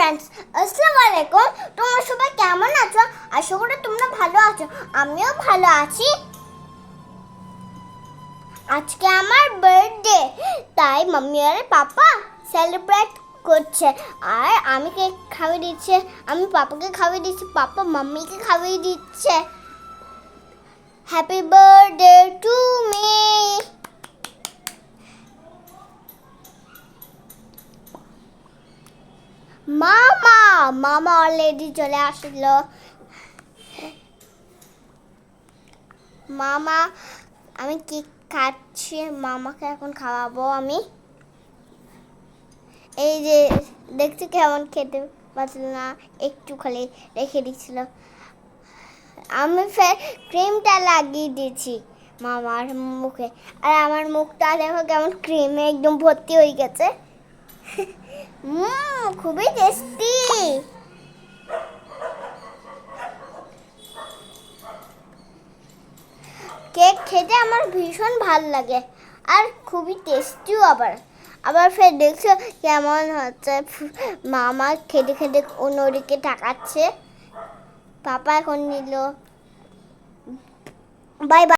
Friends, আসসালামু আলাইকুম। তোমরা সবাই কেমন আছো? আশা করি তোমরা ভালো আছো। আমিও ভালো আছি। আজকে আমার বার্থডে, তাই মাম্মি আর পাপা সেলিব্রেট করছে। আর আমি কেক খাওয়িয়ে দিচ্ছে, আমি পাপাকে খাওয়িয়ে দিচ্ছি, পাপা মাম্মিকে খাওয়িয়ে দিচ্ছে। Happy birthday to me. মামা মামা অলরেডি চলে আসলো। মামা, আমি কেক খাচ্ছি, মামাকে এখন খাওয়াবো আমি। এই যে দেখতে কেমন খেতে পারছিল না, একটু খালি রেখে দিচ্ছিল। আমি ফের ক্রিমটা লাগিয়ে দিয়েছি মামার মুখে, আর আমার মুখটা দেখো কেমন ক্রিমে একদম ভর্তি হয়ে গেছে। খুবই টেস্টি। কেক খেতে আমার ভীষণ ভালো লাগে, আর খুবই টেস্টিও। আবার আবার ফের দেখছো কেমন হচ্ছে, মামা খেতে খেতে অন্যদিকে তাকাচ্ছে। পাপা এখন নিল। Bye bye.